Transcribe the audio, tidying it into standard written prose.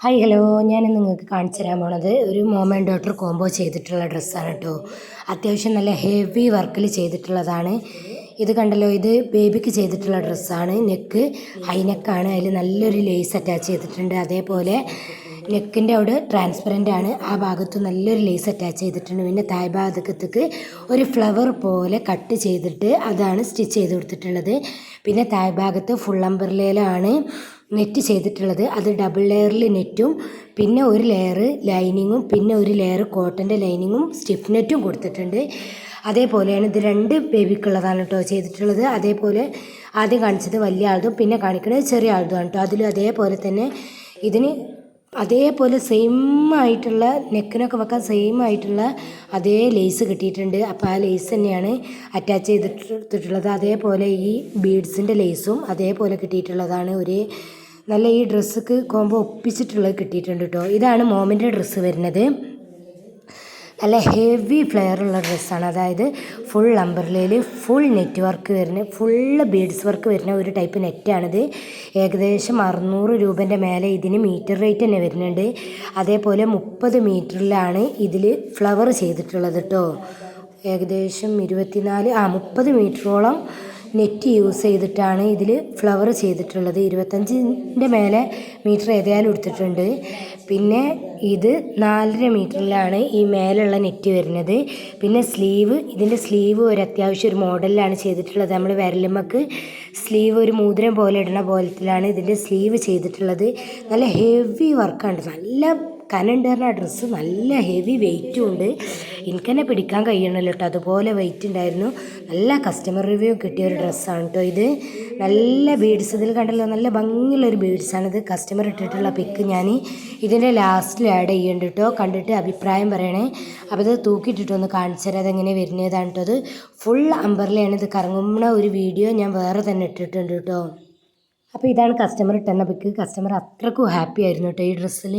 Hi hello, ഞാൻ നിങ്ങൾക്ക് കാണിച്ചു തരാൻ പോണത് ഒരു മോം ആൻഡ് ഡോട്ടർ കോംബോ ചെയ്തിട്ടുള്ള ഡ്രസ്സാണ് കേട്ടോ. അത്യാവശ്യം നല്ല ഹെവി വർക്കിൽ ചെയ്തിട്ടുള്ളതാണ്. ഇത് കണ്ടല്ലോ, ഇത് ബേബിക്ക് ചെയ്തിട്ടുള്ള ഡ്രസ്സാണ്. നെക്ക് ഹൈനെക്കാണ്, അതിൽ നല്ലൊരു ലേസ് അറ്റാച്ച് ചെയ്തിട്ടുണ്ട്. അതേപോലെ നെക്കിൻ്റെ അവിടെ ട്രാൻസ്പെറൻ്റ് ആണ്, ആ ഭാഗത്ത് നല്ലൊരു ലേസ് അറ്റാച്ച് ചെയ്തിട്ടുണ്ട്. പിന്നെ താഴ് ഭാഗത്തേക്ക് ഒരു ഫ്ലവർ പോലെ കട്ട് ചെയ്തിട്ട് അതാണ് സ്റ്റിച്ച് ചെയ്ത് കൊടുത്തിട്ടുള്ളത്. പിന്നെ താഴ് ഭാഗത്ത് ഫുൾ അംബ്രല്ലയിലാണ് നെറ്റ് ചെയ്തിട്ടുള്ളത്. അത് ഡബിൾ ലെയറിൽ നെറ്റും പിന്നെ ഒരു ലെയർ ലൈനിങ്ങും പിന്നെ ഒരു ലെയർ കോട്ടൻ്റെ ലൈനിങ്ങും സ്റ്റിഫ് നെറ്റും കൊടുത്തിട്ടുണ്ട്. അതേപോലെയാണ് ഇത് രണ്ട് ബേബിക്കുള്ളതാണ് കേട്ടോ ചെയ്തിട്ടുള്ളത്. അതേപോലെ ആദ്യം കാണിച്ചത് വലിയ ആളതും പിന്നെ കാണിക്കുന്നത് ചെറിയ ആളതുമാണ് കേട്ടോ. അതിൽ അതേപോലെ തന്നെ ഇതിന് അതേപോലെ സെയിം ആയിട്ടുള്ള നെക്കിനൊക്കെ വെക്കാൻ സെയിം ആയിട്ടുള്ള അതേ ലേസ് കിട്ടിയിട്ടുണ്ട്. അപ്പോൾ ആ ലേസ് തന്നെയാണ് അറ്റാച്ച് ചെയ്തിട്ടുള്ളത്. അതേപോലെ ഈ ബീഡ്സിൻ്റെ ലേസും അതേപോലെ കിട്ടിയിട്ടുള്ളതാണ്. ഒരു നല്ല ഈ ഡ്രസ്സൊക്കെ കോംബോ ഒപ്പിച്ചിട്ടുള്ളത് കിട്ടിയിട്ടുണ്ട് കേട്ടോ. ഇതാണ് മോമിൻ്റെ ഡ്രസ്സ് വരുന്നത്. നല്ല ഹെവി ഫ്ലെയർ ഉള്ള ഡ്രസ്സാണ്. അതായത് ഫുൾ അംബ്രല്ലയിൽ ഫുൾ നെറ്റ് വർക്ക് വരുന്ന ഫുള്ള് ബീഡ്സ് വർക്ക് വരുന്ന ഒരു ടൈപ്പ് നെറ്റാണിത്. ഏകദേശം 600 രൂപേൻ്റെ മേലെ ഇതിന് മീറ്റർ റേറ്റ് തന്നെ വരുന്നുണ്ട്. അതേപോലെ 30 മീറ്ററിലാണ് ഇതിൽ ഫ്ലവർ ചെയ്തിട്ടുള്ളത് കേട്ടോ. ഏകദേശം 30 മീറ്ററോളം നെറ്റ് യൂസ് ചെയ്തിട്ടാണ് ഇതിൽ ഫ്ലവർ ചെയ്തിട്ടുള്ളത്. 25ൻ്റെ മേലെ മീറ്റർ ഏതായാലും എടുത്തിട്ടുണ്ട്. പിന്നെ ഇത് 4.5 മീറ്ററിലാണ് ഈ മേലുള്ള നെറ്റ് വരുന്നത്. പിന്നെ ഇതിൻ്റെ സ്ലീവ് ഒരു അത്യാവശ്യം ഒരു മോഡലിലാണ് ചെയ്തിട്ടുള്ളത്. നമ്മൾ വിരലുമ്മക്ക് സ്ലീവ് ഒരു മോതിരം പോലെ ഇടുന്ന പോലത്തിലാണ് ഇതിൻ്റെ സ്ലീവ് ചെയ്തിട്ടുള്ളത്. നല്ല ഹെവി വർക്കാണ്, നല്ല കനണ്ടറിന ഡ്രസ്സ്, നല്ല ഹെവി വെയിറ്റും ഉണ്ട്. എനിക്ക് തന്നെ പിടിക്കാൻ കഴിയണമല്ലോ കേട്ടോ, അതുപോലെ വെയിറ്റ് ഉണ്ടായിരുന്നു. നല്ല കസ്റ്റമർ റിവ്യൂ കിട്ടിയ ഒരു ഡ്രസ്സാണ് കേട്ടോ ഇത്. നല്ല ബീഡ്സ് ഇതിൽ കണ്ടല്ലോ, നല്ല ഭംഗിയുള്ളൊരു ബീഡ്സാണിത്. കസ്റ്റമർ ഇട്ടിട്ടുള്ള പിക്ക് ഞാൻ ഇതിൻ്റെ ലാസ്റ്റിൽ ആഡ് ചെയ്യുന്നുണ്ട് കേട്ടോ. കണ്ടിട്ട് അഭിപ്രായം പറയണേ. അപ്പോൾ ഇത് തൂക്കിയിട്ടിട്ടൊന്ന് കാണിച്ചു തരാം അതെങ്ങനെ വരുന്നതാണ് കേട്ടോ. അത് ഫുൾ അംബർലയാണ്. ഇത് കറങ്ങുന്ന ഒരു വീഡിയോ ഞാൻ വേറെ തന്നെ ഇട്ടിട്ടുണ്ട് കേട്ടോ. അപ്പോൾ ഇതാണ് കസ്റ്റമർ ഇട്ടെന്ന പിക്ക്. കസ്റ്റമർ അത്രക്കും ഹാപ്പി ആയിരുന്നു കേട്ടോ ഈ ഡ്രസ്സിൽ.